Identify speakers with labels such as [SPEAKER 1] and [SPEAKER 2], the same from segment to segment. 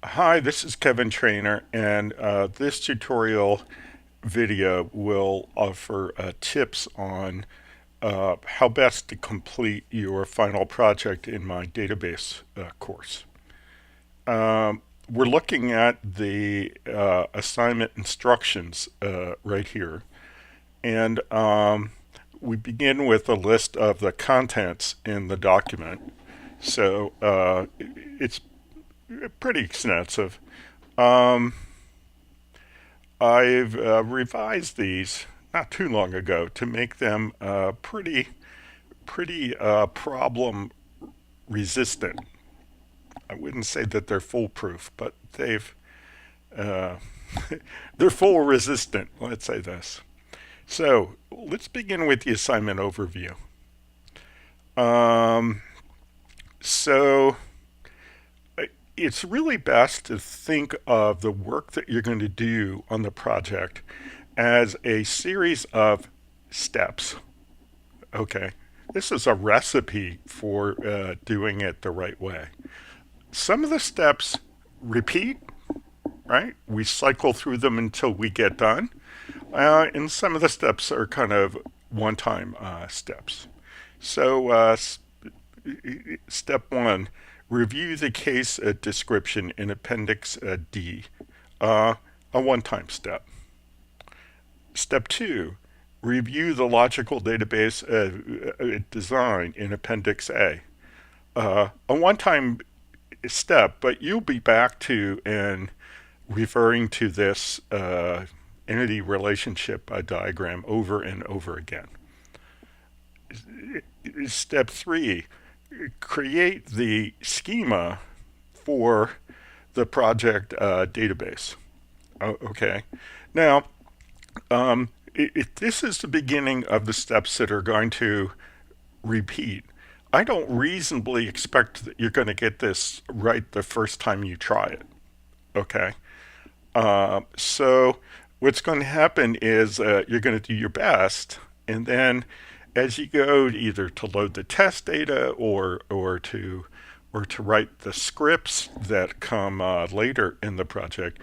[SPEAKER 1] Hi, this is Kevin Trainer, and this tutorial video will offer tips on how best to complete your final project in my database course. We're looking at the assignment instructions right here, and we begin with a list of the contents in the document. So it's pretty extensive. Um, I've revised these not too long ago to make them pretty problem resistant. I wouldn't say that they're foolproof, but uh, they're fool resistant. Let's say this. So let's begin with the assignment overview. Um, so it's really best to think of the work that you're going to do on the project as a series of steps. Okay. This is a recipe for doing it the right way. Some of the steps repeat, right? We cycle through them until we get done. And some of the steps are kind of one time steps. So, step one, review the case description in Appendix D, uh, a one time step. Step two, review the logical database design in Appendix A. A one time step, but you'll be back to and referring to this entity relationship diagram over and over again. Step three, create the schema for the project database. Okay. Now, this is the beginning of the steps that are going to repeat. I don't reasonably expect that you're going to get this right the first time you try it. Okay. So what's going to happen is you're going to do your best, and then as you go either to load the test data or to write the scripts that come later in the project,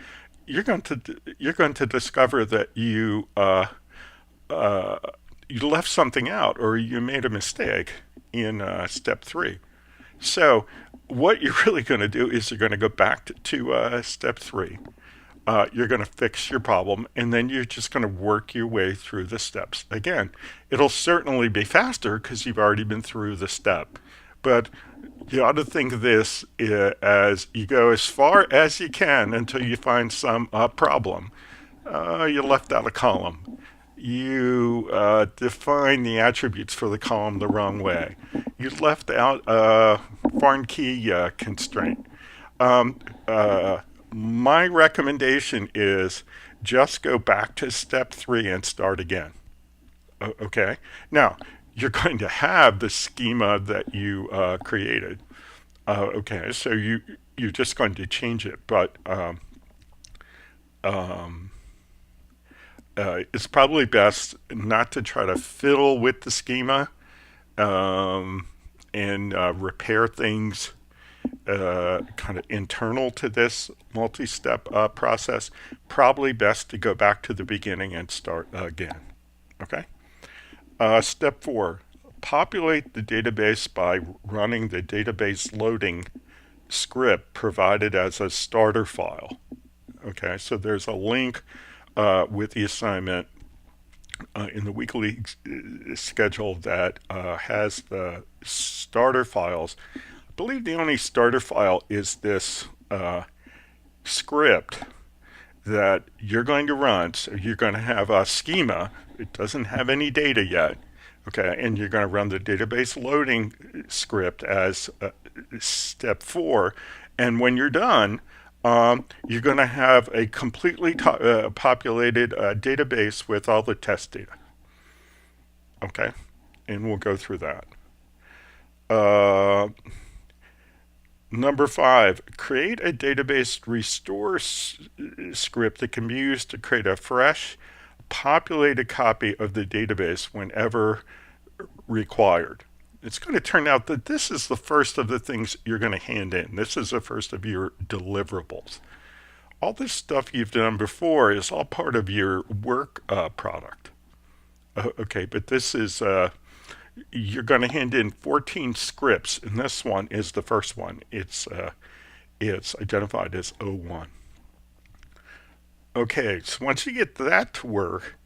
[SPEAKER 1] you're going to discover that you left something out or you made a mistake in step three. So what you're really going to do is you're going to go back to step three. You're going to fix your problem, and then you're just going to work your way through the steps. Again, it'll certainly be faster because you've already been through the step. But you ought to think of this as you go as far as you can until you find some problem. You left out a column. You define the attributes for the column the wrong way. You left out a foreign key constraint. Um, uh, my recommendation is just go back to step three and start again. Okay. Now, you're going to have the schema that you created. Okay, so you're just going to change it, but um, it's probably best not to try to fiddle with the schema and repair things kind of internal to this multi-step process. Probably best to go back to the beginning and start again. Okay. Step four, populate the database by running the database loading script provided as a starter file. Okay, so there's a link with the assignment in the weekly schedule that has the starter files. I believe the only starter file is this script that you're going to run. So you're going to have a schema. It doesn't have any data yet. Okay, and you're going to run the database loading script as step four. And when you're done, you're going to have a completely populated database with all the test data. Okay, and we'll go through that. Uh, Number five, create a database restore script that can be used to create a fresh, populated copy of the database whenever required. it's going to turn out that this is the first of the things you're going to hand in. This is the first of your deliverables. All this stuff you've done before is all part of your work product. Okay, but this is, you're going to hand in 14 scripts, and this one is the first one. It's identified as O1. Okay, so once you get that to work,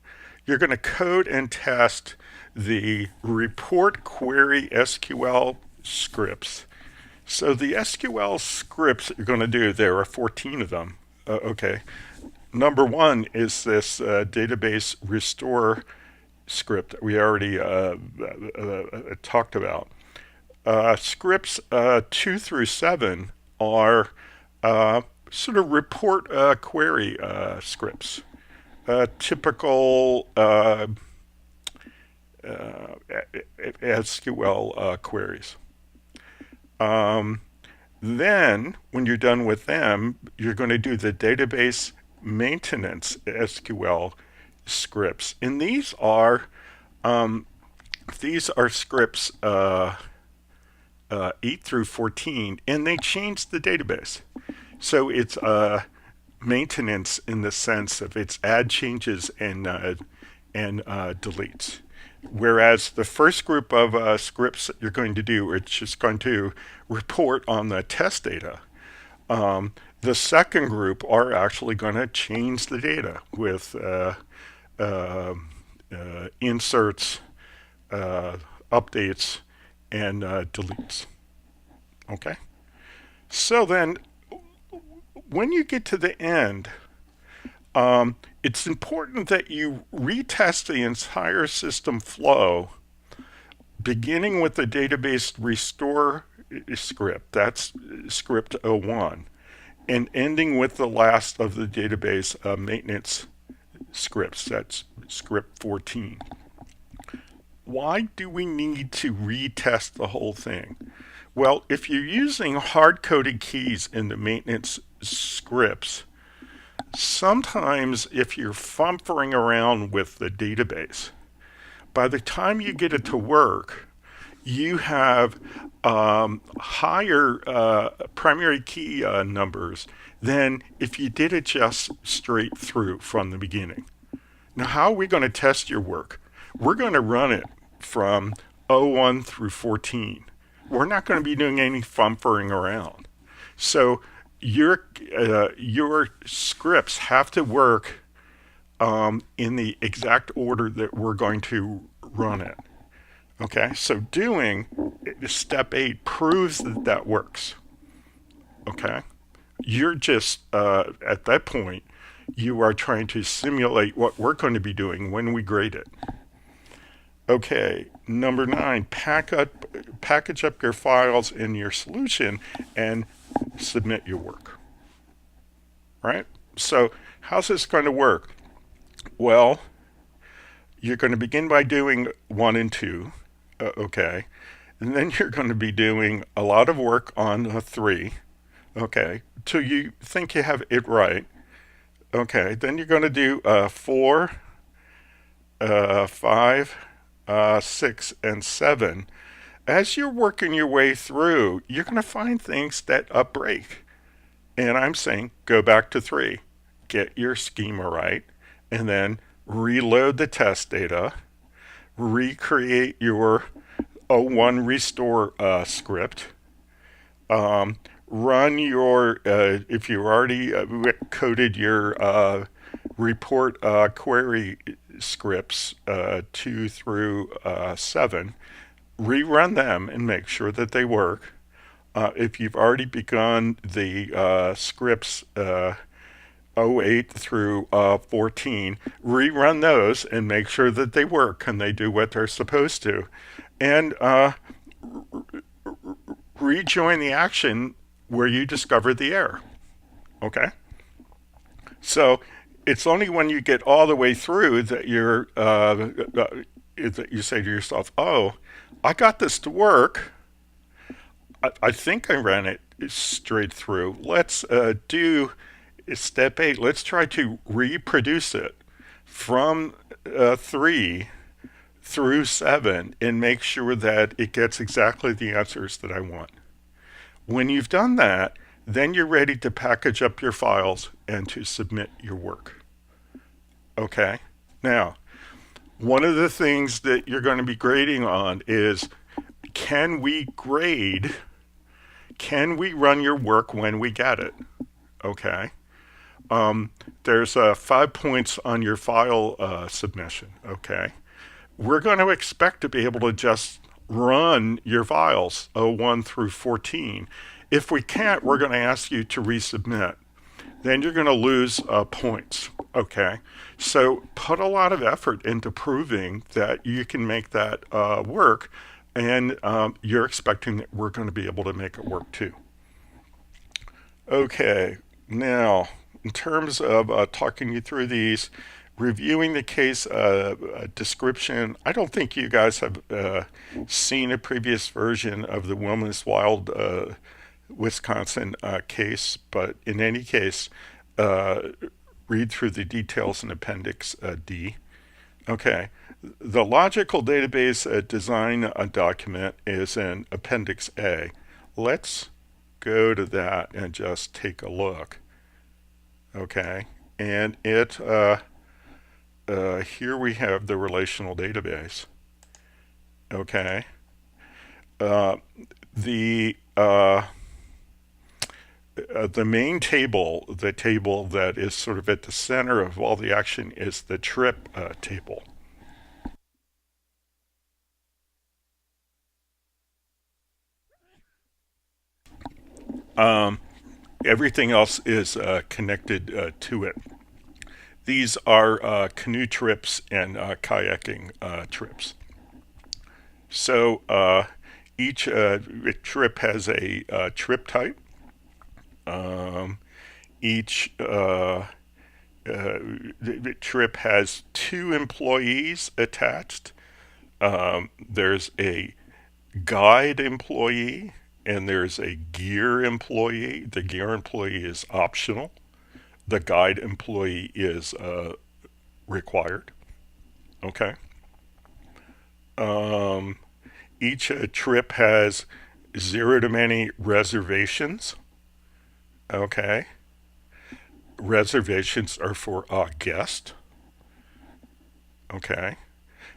[SPEAKER 1] you're going to code and test the report query SQL scripts. So the SQL scripts that you're going to do, there are 14 of them. Okay. Number one is this database restore script that we already talked about. Scripts 2 through 7 are sort of report query scripts. Typical SQL queries. Then, when you're done with them, you're going to do the database maintenance SQL scripts, and these are scripts 8 through 14, and they change the database. So it's maintenance in the sense of it's add changes and deletes. Whereas the first group of scripts that you're going to do, it's just going to report on the test data. The second group are actually going to change the data with inserts, updates, and deletes. Okay? So then, when you get to the end, it's important that you retest the entire system flow, beginning with the database restore script, that's script 01, and ending with the last of the database maintenance scripts, that's script 14. Why do we need to retest the whole thing? Well, if you're using hard-coded keys in the maintenance scripts, sometimes if you're fumphering around with the database, by the time you get it to work, you have higher primary key numbers than if you did it just straight through from the beginning. Now, how are we going to test your work? We're going to run it from 01 through 14. We're not going to be doing any fumphering around. So your scripts have to work in the exact order that we're going to run it. Okay, so doing step 8 proves that that works. Okay, you're just at that point, you are trying to simulate what we're going to be doing when we grade it. Okay, number 9, package up your files in your solution and submit your work. Right? So how's this going to work? Well, you're going to begin by doing 1 and 2. Okay. And then you're going to be doing a lot of work on 3. Okay. Till you think you have it right. Okay. Then you're going to do 4, 5, 6, and 7. As you're working your way through, you're going to find things that break. And I'm saying go back to 3. Get your schema right. And then reload the test data. Recreate your 01 restore script. Run your, if you already coded your report query scripts 2 through 7, rerun them and make sure that they work. If you've already begun the scripts 08 through 14, rerun those and make sure that they work and they do what they're supposed to. And rejoin the action where you discovered the error. Okay? So it's only when you get all the way through that that you say to yourself, oh, I got this to work. I think I ran it straight through. Let's do step 8. Let's try to reproduce it from 3 through 7 and make sure that it gets exactly the answers that I want. When you've done that, then you're ready to package up your files and to submit your work. Okay? Now, one of the things that you're going to be grading on is, can we grade, can we run your work when we get it? Okay? There's 5 points on your file submission. Okay? We're going to expect to be able to just run your files 01 through 14. If we can't, we're going to ask you to resubmit. Then you're going to lose points. Okay, so put a lot of effort into proving that you can make that work, and you're expecting that we're going to be able to make it work too. Okay, now in terms of talking you through these, reviewing the case description, I don't think you guys have seen a previous version of the Wilderness Wild Wisconsin case, but in any case, read through the details in Appendix D. Okay, the logical database design document is in Appendix A. Let's go to that and just take a look. Okay, and here we have the relational database. Okay, the main table, the table that is sort of at the center of all the action, is the trip table. Everything else is connected to it. These are canoe trips and kayaking trips. So each trip has a trip type. Each trip has 2 employees attached. There's a guide employee and there's a gear employee. The gear employee is optional. The guide employee is required. Okay. Each trip has 0 to many reservations. Okay. Reservations are for a guest. Okay.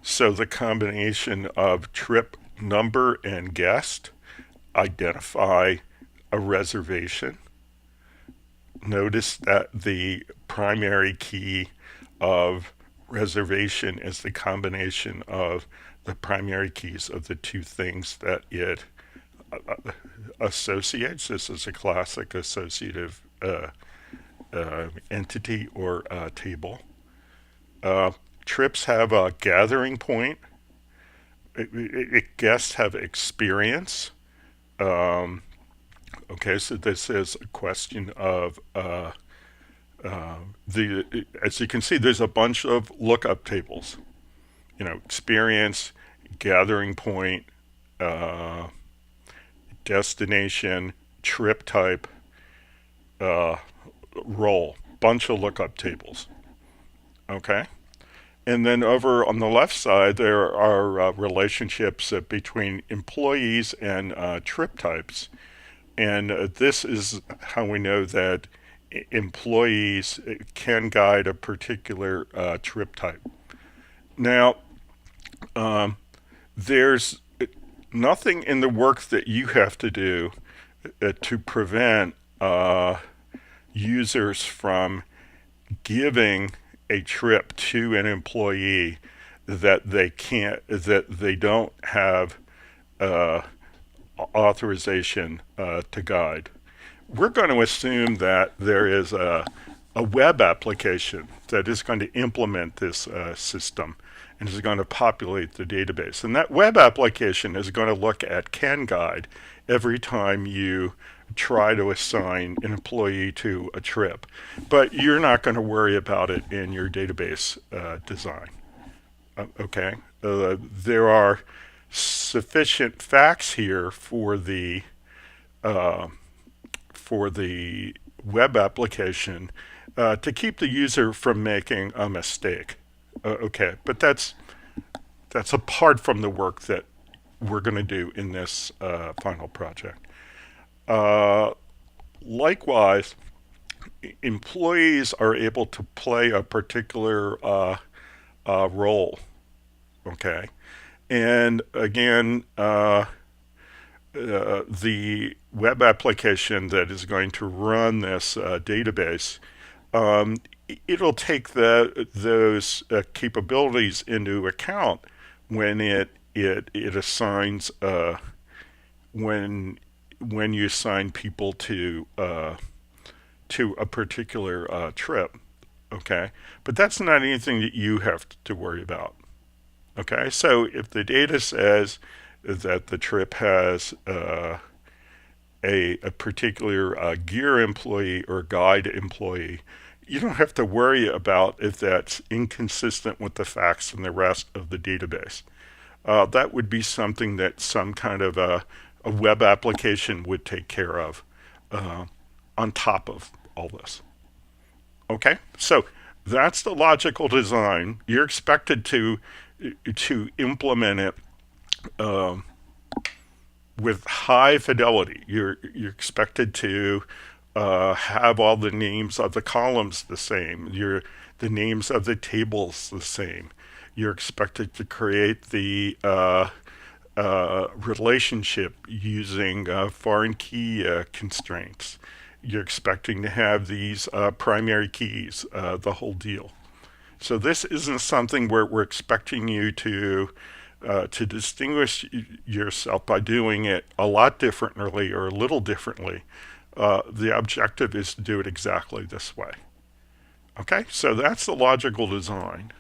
[SPEAKER 1] So the combination of trip number and guest identify a reservation. Notice that the primary key of reservation is the combination of the primary keys of the 2 things that it associates. This is a classic associative entity or table. Trips have a gathering point. Guests have experience. Okay, so this is a question of as you can see, there's a bunch of lookup tables. Experience, gathering point, destination, trip type, role. Bunch of lookup tables. Okay? And then over on the left side, there are relationships between employees and trip types. And this is how we know that employees can guide a particular trip type. Now, there's nothing in the work that you have to do to prevent users from giving a trip to an employee that they don't have authorization to guide. We're going to assume that there is a web application that is going to implement this system and is going to populate the database. And that web application is going to look at CanGuide every time you try to assign an employee to a trip. But you're not going to worry about it in your database design. Okay? There are sufficient facts here for the web application to keep the user from making a mistake. Okay, but that's that's apart from the work that we're going to do in this final project. Uh, Likewise, employees are able to play a particular role. Okay, and again, the web application that is going to run this database, um, it'll take those capabilities into account when it assigns when you assign people to a particular trip. Okay, but that's not anything that you have to worry about. Okay, so if the data says that the trip has a particular gear employee or guide employee, you don't have to worry about if that's inconsistent with the facts in the rest of the database. That would be something that some kind of a web application would take care of on top of all this. Okay, so that's the logical design. You're expected to implement it with high fidelity. You're expected to have all the names of the columns the same. The names of the tables the same. You're expected to create the relationship using foreign key constraints. You're expecting to have these primary keys, the whole deal. So this isn't something where we're expecting you to distinguish yourself by doing it a lot differently or a little differently. The objective is to do it exactly this way. Okay, so that's the logical design.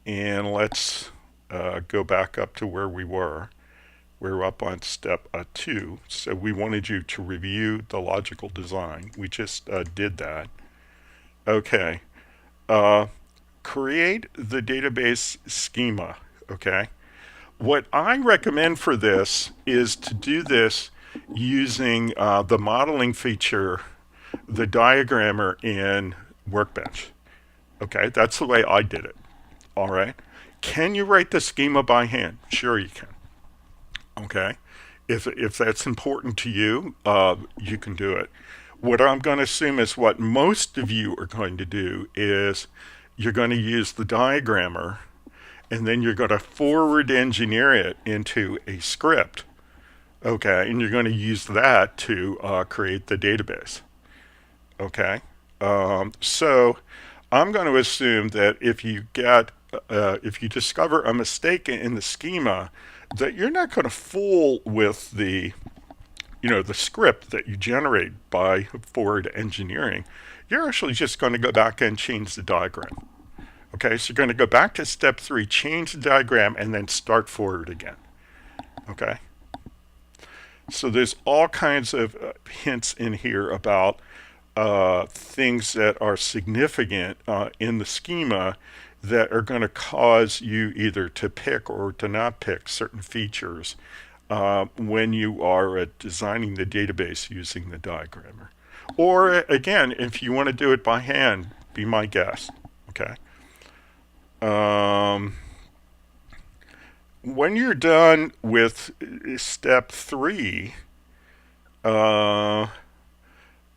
[SPEAKER 1] And let's go back up to where we were. We're up on step 2. So we wanted you to review the logical design. We just did that. Okay. Create the database schema. Okay. What I recommend for this is to do this using the modeling feature, the diagrammer in Workbench. Okay, that's the way I did it. All right. Can you write the schema by hand? Sure you can. Okay. If that's important to you, you can do it. What I'm going to assume is what most of you are going to do is you're going to use the diagrammer and then you're going to forward engineer it into a script. Okay, and you're going to use that to create the database. Okay, so I'm going to assume that if you discover a mistake in the schema, that you're not going to fool with the script that you generate by forward engineering. You're actually just going to go back and change the diagram. Okay, so you're going to go back to step 3, change the diagram, and then start forward again. Okay. So there's all kinds of hints in here about things that are significant in the schema that are going to cause you either to pick or to not pick certain features when you are designing the database using the diagrammer. Or again, if you want to do it by hand, be my guest. Okay. When you're done with step 3, you're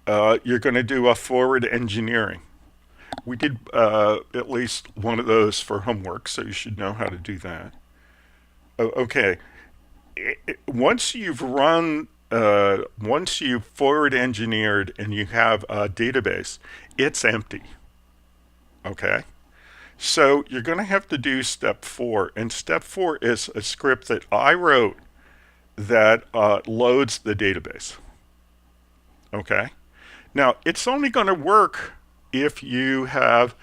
[SPEAKER 1] going to do a forward engineering. We did at least one of those for homework, so you should know how to do that. Okay. Once you've forward engineered and you have a database, it's empty. Okay. So you're going to have to do step 4. And step 4 is a script that I wrote that loads the database. Okay. Now, it's only going to work if you have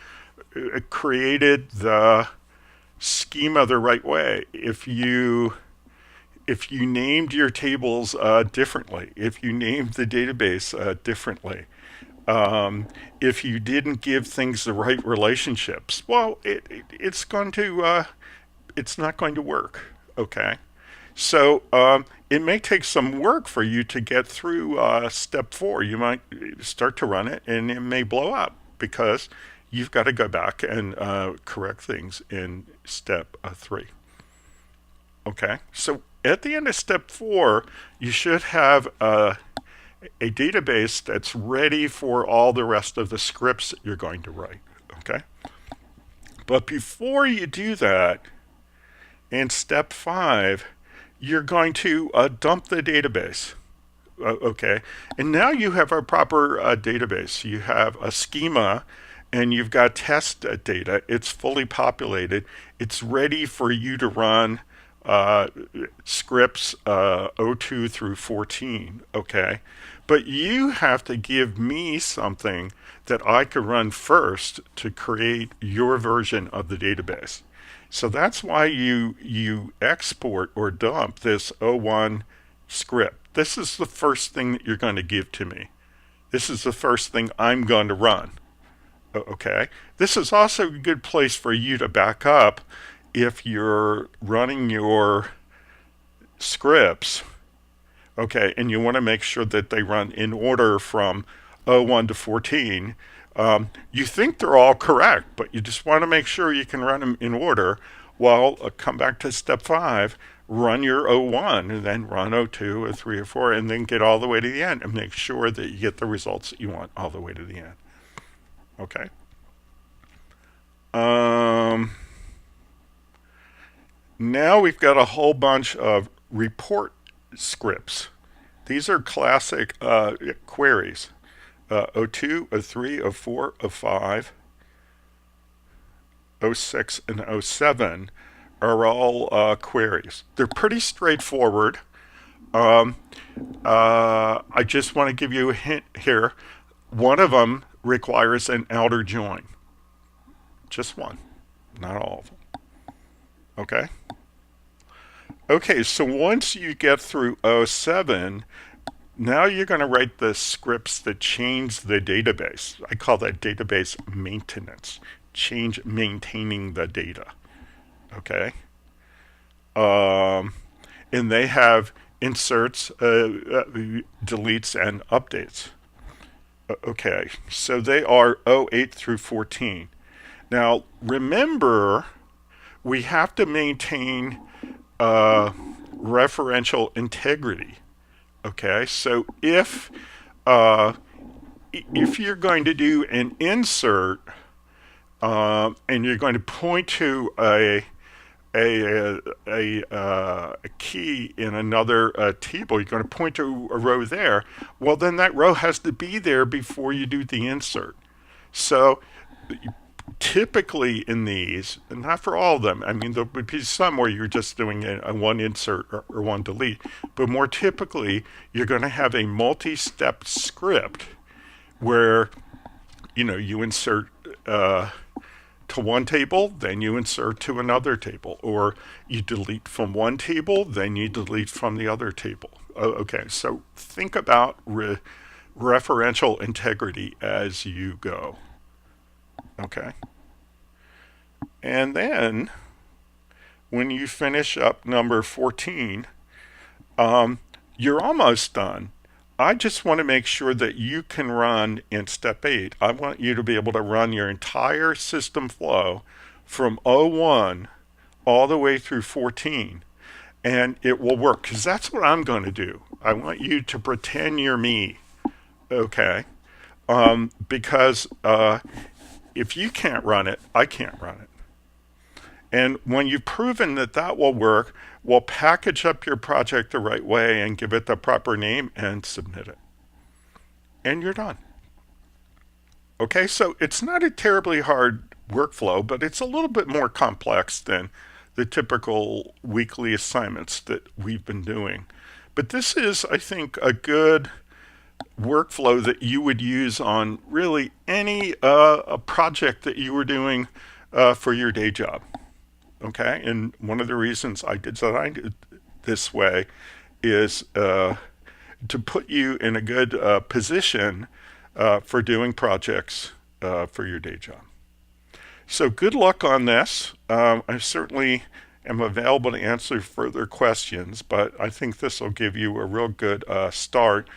[SPEAKER 1] created the schema the right way. If you named your tables differently, if you named the database differently, if you didn't give things the right relationships, well, it's not going to work. Okay, so it may take some work for you to get through step 4. You might start to run it, and it may blow up because you've got to go back and correct things in step 3. Okay, so at the end of step 4, you should have a database that's ready for all the rest of the scripts that you're going to write. Okay, but before you do that, in step 5, you're going to dump the database. Okay, and now you have a proper database. You have a schema, and you've got test data. It's fully populated. It's ready for you to run uh, scripts 02 through 14. Okay, but you have to give me something that I could run first to create your version of the database. So that's why you export or dump this O1 script. This is the first thing that you're going to give to me. This is the first thing I'm going to run. Okay. This is also a good place for you to back up if you're running your scripts. Okay, and you want to make sure that they run in order from 01 to 14. You think they're all correct, but you just want to make sure you can run them in order. Well, come back to step 5, run your 01, and then run 02 or 3 or 4, and then get all the way to the end and make sure that you get the results that you want all the way to the end. Okay. Now we've got a whole bunch of report scripts. These are classic queries. 02, 03, 04, 05, 06, and 07 are all queries. They're pretty straightforward. I just want to give you a hint here. One of them requires an outer join. Just one, not all of them. Okay? Okay, so once you get through 07, now you're going to write the scripts that change the database. I call that database maintenance. Change maintaining the data. Okay? And they have inserts, deletes, and updates. Okay, so they are 08 through 14. Now, remember, we have to maintain referential integrity. Okay, so if you're going to do an insert and you're going to point to a key in another table, you're going to point to a row there. Well, then that row has to be there before you do the insert. So typically in these, and not for all of them, I mean, there would be some where you're just doing a one insert or one delete, but more typically, you're going to have a multi-step script where, you insert to one table, then you insert to another table, or you delete from one table, then you delete from the other table. Okay, so think about referential integrity as you go. Okay. And then when you finish up number 14, you're almost done. I just want to make sure that you can run in step 8. I want you to be able to run your entire system flow from 01 all the way through 14, and it will work, because that's what I'm going to do. I want you to pretend you're me. Okay. Because if you can't run it, I can't run it. And when you've proven that that will work, we'll package up your project the right way and give it the proper name and submit it. And you're done. Okay, so it's not a terribly hard workflow, but it's a little bit more complex than the typical weekly assignments that we've been doing. But this is, I think, a good workflow that you would use on really any a project that you were doing for your day job. Okay, and one of the reasons I designed it this way is to put you in a good position for doing projects for your day job. So good luck on this. I certainly am available to answer further questions, but I think this will give you a real good start.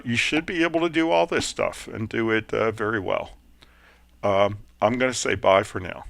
[SPEAKER 1] You should be able to do all this stuff and do it very well. I'm going to say bye for now.